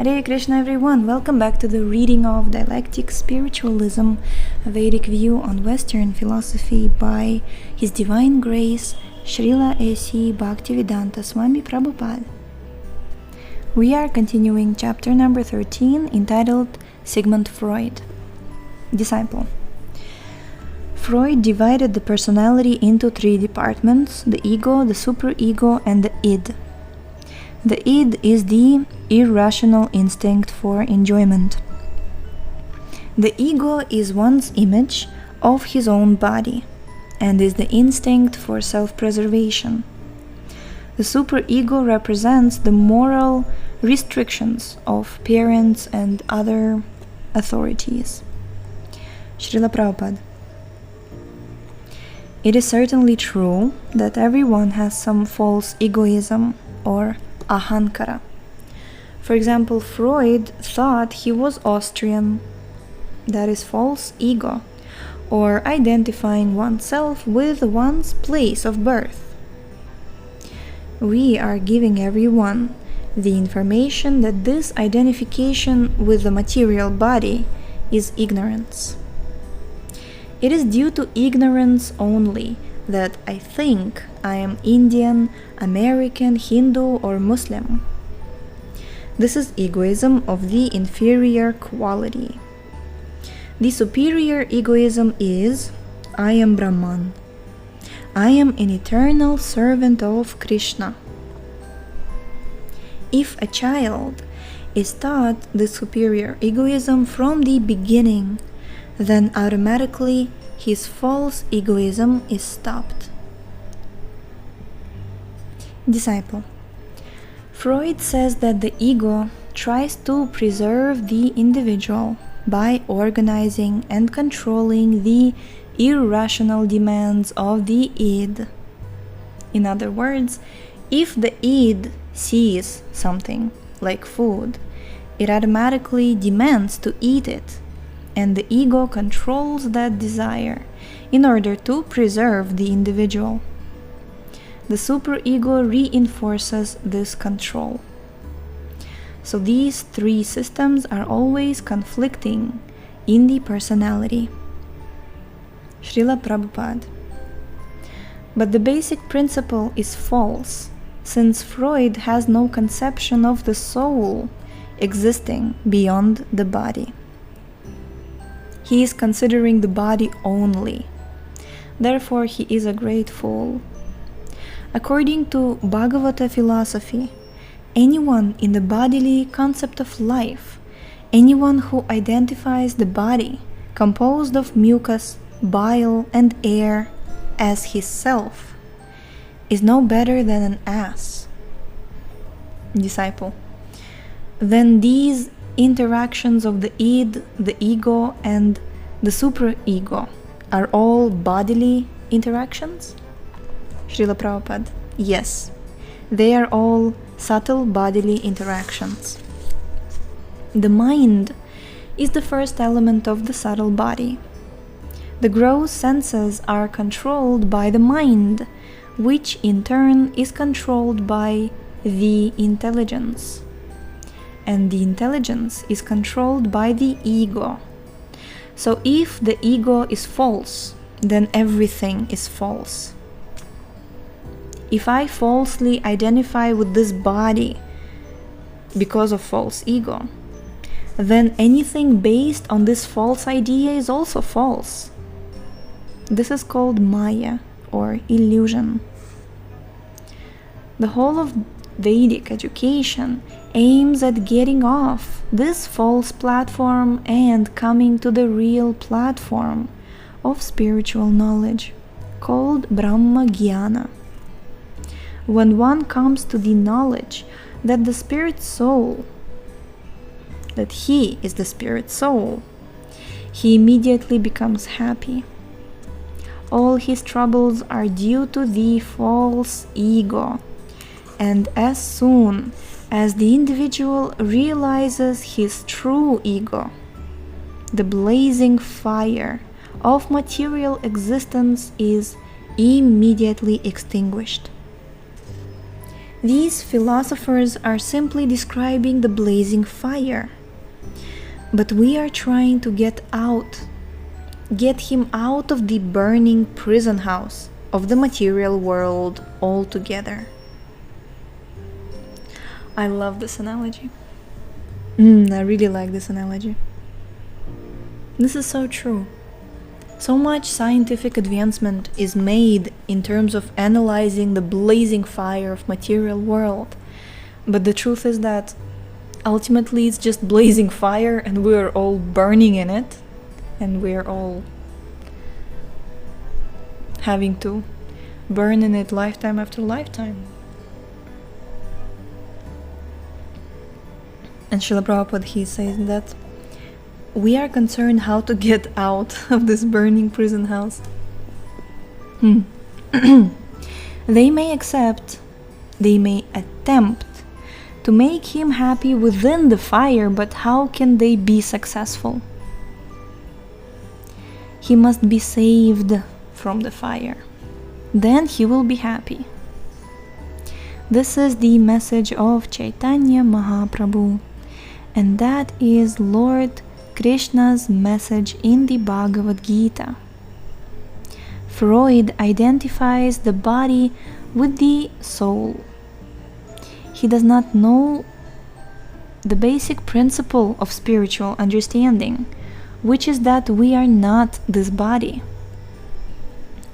Hare Krishna everyone, welcome back to the reading of Dialectic, Spiritualism, a Vedic view on Western philosophy by His Divine Grace, Srila A.C. Bhaktivedanta Swami Prabhupada. We are continuing chapter number 13 entitled Sigmund Freud. Disciple. Freud divided the personality into three departments: the ego, the superego, and the id. The id is the irrational instinct for enjoyment. The ego is one's image of his own body and is the instinct for self-preservation. The superego represents the moral restrictions of parents and other authorities. Srila Prabhupada. It is certainly true that everyone has some false egoism or ahankara. For example, Freud thought he was Austrian, that is false ego, or identifying oneself with one's place of birth. We are giving everyone the information that this identification with the material body is ignorance. It is due to ignorance only that I think I am Indian, American, Hindu, or Muslim. This is egoism of the inferior quality. The superior egoism is, I am Brahman. I am an eternal servant of Krishna. If a child is taught the superior egoism from the beginning, then automatically his false egoism is stopped. Disciple. Freud says that the ego tries to preserve the individual by organizing and controlling the irrational demands of the id. In other words, if the id sees something like food, it automatically demands to eat it, and the ego controls that desire in order to preserve the individual. The superego reinforces this control. So these three systems are always conflicting in the personality. Srila Prabhupada. But the basic principle is false, since Freud has no conception of the soul existing beyond the body. He is considering the body only. Therefore, he is a great fool. According to Bhagavata philosophy, anyone in the bodily concept of life, anyone who identifies the body composed of mucus, bile, and air as his self, is no better than an ass. Disciple. Then these interactions of the id, the ego, and the superego are all bodily interactions? Srila Prabhupada. Yes, they are all subtle bodily interactions. The mind is the first element of the subtle body. The gross senses are controlled by the mind, which in turn is controlled by the intelligence. And the intelligence is controlled by the ego. So if the ego is false, then everything is false. If I falsely identify with this body because of false ego, then anything based on this false idea is also false. This is called Maya, or illusion. The whole of Vedic education aims at getting off this false platform and coming to the real platform of spiritual knowledge, called Brahma Jnana. When one comes to the knowledge that the spirit soul, that he is the spirit soul, he immediately becomes happy. All his troubles are due to the false ego. And as soon as the individual realizes his true ego, the blazing fire of material existence is immediately extinguished. These philosophers are simply describing the blazing fire. But we are trying to get him out of the burning prison house of the material world altogether. I love this analogy. I really like this analogy. This is so true. So much scientific advancement is made in terms of analyzing the blazing fire of material world. But the truth is that ultimately it's just blazing fire and we're all burning in it. And we're all having to burn in it lifetime after lifetime. And Srila Prabhupada, he says that we are concerned how to get out of this burning prison house. They may attempt to make him happy within the fire, but how can they be successful? He must be saved from the fire. Then he will be happy. This is the message of Chaitanya Mahaprabhu, and that is Lord Krishna's message in the Bhagavad Gita. Freud identifies the body with the soul. He does not know the basic principle of spiritual understanding, which is that we are not this body.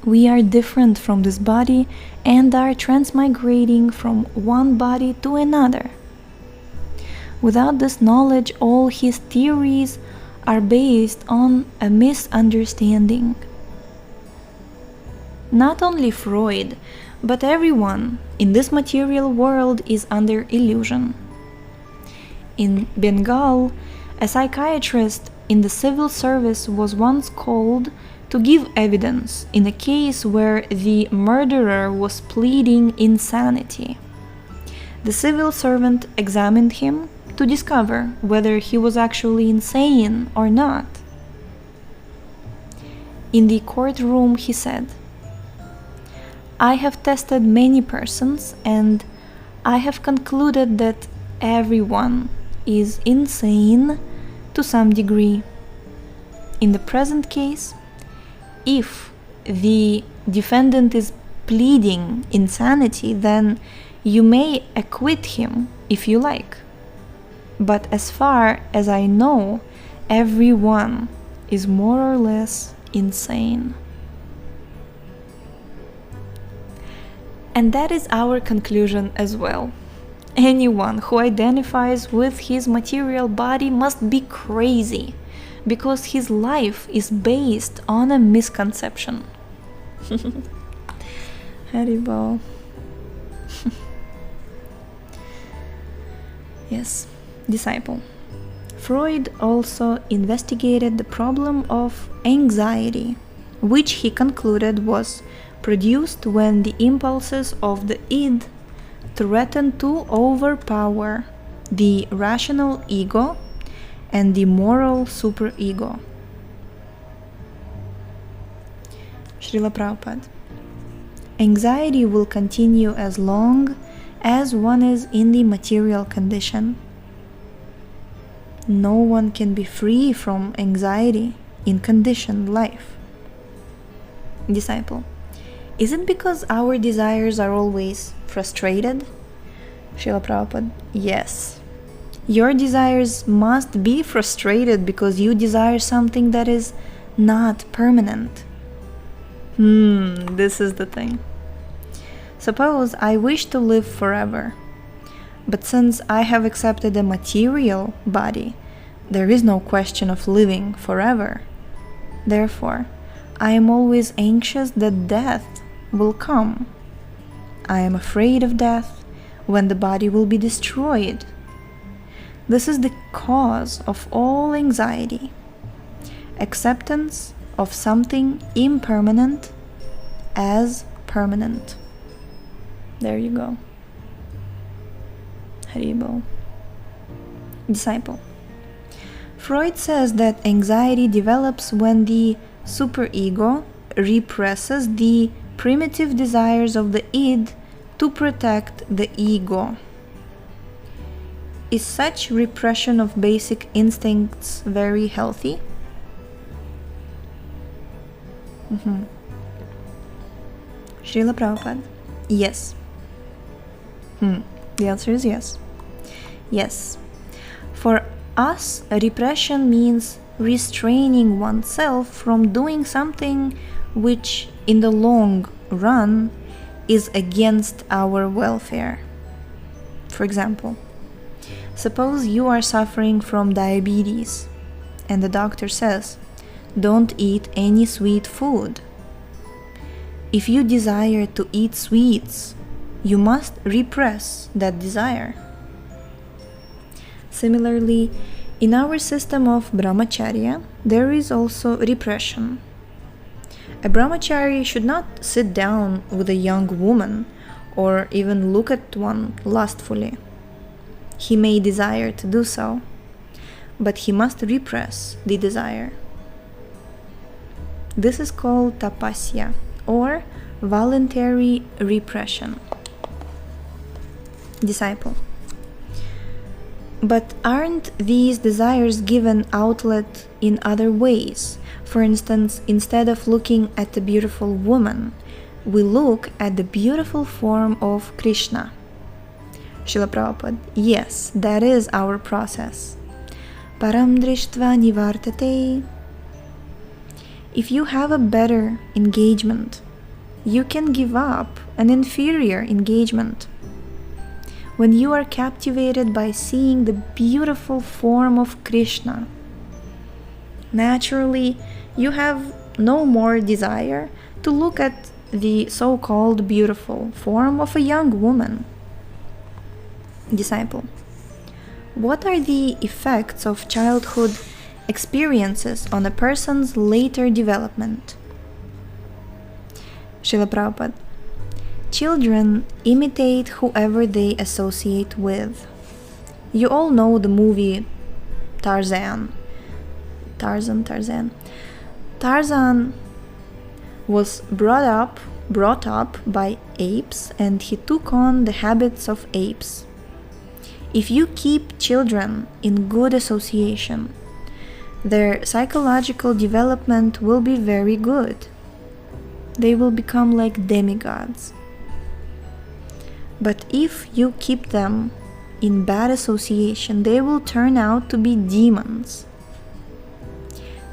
We are different from this body and are transmigrating from one body to another. Without this knowledge, all his theories are based on a misunderstanding. Not only Freud, but everyone in this material world is under illusion. In Bengal, a psychiatrist in the civil service was once called to give evidence in a case where the murderer was pleading insanity. The civil servant examined him to discover whether he was actually insane or not. In the courtroom, he said, "I have tested many persons and I have concluded that everyone is insane to some degree. In the present case, if the defendant is pleading insanity, then you may acquit him if you like. But as far as I know, everyone is more or less insane." And that is our conclusion as well. Anyone who identifies with his material body must be crazy, because his life is based on a misconception. Haribol. Yes, disciple. Freud also investigated the problem of anxiety, which he concluded was produced when the impulses of the id threaten to overpower the rational ego and the moral superego. Srila Prabhupada. Anxiety will continue as long as one is in the material condition. No one can be free from anxiety in conditioned life. Disciple. Is it because our desires are always frustrated? Srila Prabhupada. Yes. Your desires must be frustrated because you desire something that is not permanent. This is the thing. Suppose I wish to live forever, but since I have accepted a material body, there is no question of living forever. Therefore, I am always anxious that death will come. I am afraid of death when the body will be destroyed. This is the cause of all anxiety. Acceptance of something impermanent as permanent. There you go. Haribol. Disciple. Freud says that anxiety develops when the superego represses the primitive desires of the id to protect the ego. Is such repression of basic instincts very healthy? Srila Prabhupada. Yes. The answer is yes. Yes. For us, repression means restraining oneself from doing something which, in the long run, is against our welfare. For example, suppose you are suffering from diabetes, and the doctor says, don't eat any sweet food. If you desire to eat sweets, you must repress that desire. Similarly, in our system of brahmacharya, there is also repression. A brahmachari should not sit down with a young woman or even look at one lustfully. He may desire to do so, but he must repress the desire. This is called tapasya, or voluntary repression. Disciple. But aren't these desires given outlet in other ways? For instance, instead of looking at a beautiful woman, we look at the beautiful form of Krishna. Srila Prabhupada. Yes, that is our process. Param drishtva nivartate. If you have a better engagement, you can give up an inferior engagement. When you are captivated by seeing the beautiful form of Krishna, naturally you have no more desire to look at the so-called beautiful form of a young woman. Disciple. What are the effects of childhood experiences on a person's later development? Srila Prabhupada. Children imitate whoever they associate with. You all know the movie Tarzan. Tarzan was brought up by apes, and he took on the habits of apes. If you keep children in good association, their psychological development will be very good. They will become like demigods. But if you keep them in bad association, they will turn out to be demons.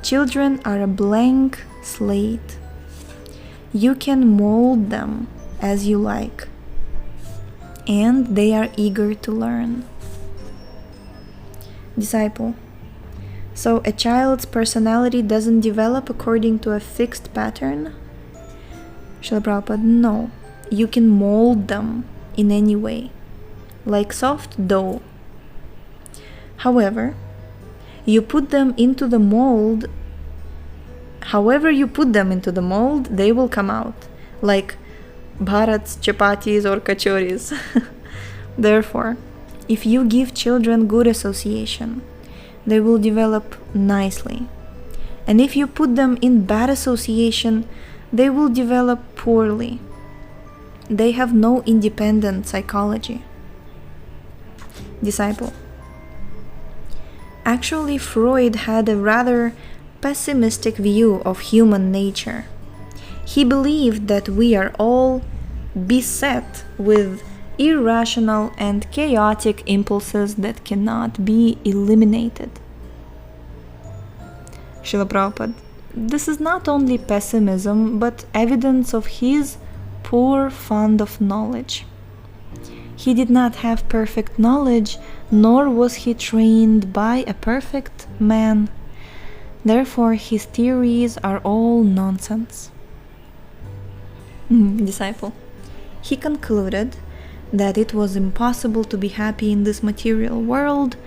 Children are a blank slate. You can mold them as you like, and they are eager to learn. Disciple. So a child's personality doesn't develop according to a fixed pattern? Srila Prabhupada. No. You can mold them in any way, like soft dough. However, you put them into the mold. However you put them into the mold, they will come out, like Bharat's chapatis or kachoris. Therefore, if you give children good association, they will develop nicely. And if you put them in bad association, they will develop poorly. They have no independent psychology. Disciple. Actually, Freud had a rather pessimistic view of human nature. He believed that we are all beset with irrational and chaotic impulses that cannot be eliminated. Srila Prabhupada. This is not only pessimism, but evidence of his poor fund of knowledge. He did not have perfect knowledge, nor was he trained by a perfect man. Therefore, his theories are all nonsense. Disciple. He concluded that it was impossible to be happy in this material world,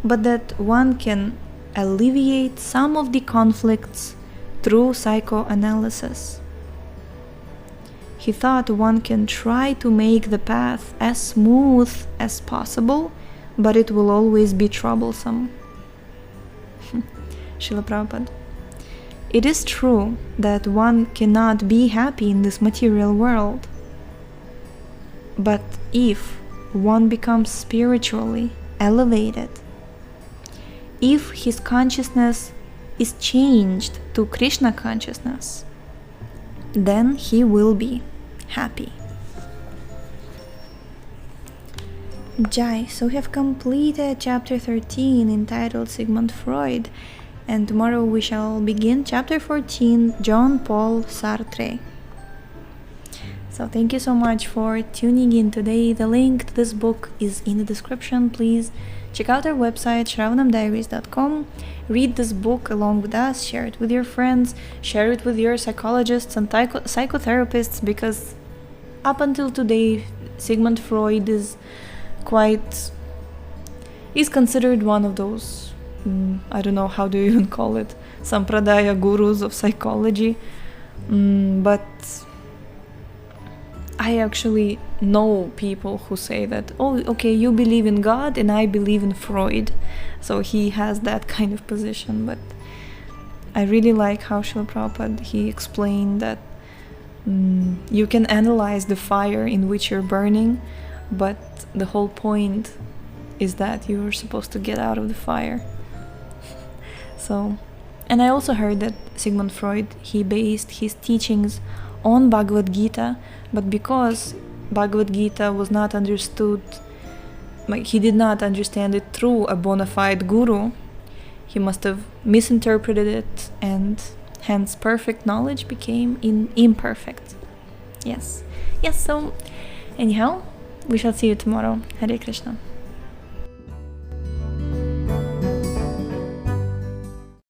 but that one can alleviate some of the conflicts through psychoanalysis. He thought one can try to make the path as smooth as possible, but it will always be troublesome. Srila Prabhupada. It is true that one cannot be happy in this material world, But if one becomes spiritually elevated, if his consciousness is changed to Krishna consciousness, then he will be happy. Jai, so we have completed chapter 13 entitled Sigmund Freud, and tomorrow we shall begin chapter 14, Jean-Paul Sartre. So thank you so much for tuning in today. The link to this book is in the description. Please check out our website, shravanamdiaries.com. Read this book along with us, share it with your friends, share it with your psychologists and psychotherapists, because up until today, Sigmund Freud is considered one of those, I don't know how do you even call it, Sampradaya gurus of psychology. But I actually know people who say that, oh, okay, you believe in God and I believe in Freud. So he has that kind of position. But I really like how Srila Prabhupada, he explained that you can analyze the fire in which you're burning, but the whole point is that you're supposed to get out of the fire. So, and I also heard that Sigmund Freud, he based his teachings on Bhagavad Gita, but because Bhagavad Gita was not understood, like he did not understand it through a bona fide guru, he must have misinterpreted it, and hence perfect knowledge became imperfect. Yes, so anyhow, we shall see you tomorrow. Hare Krishna.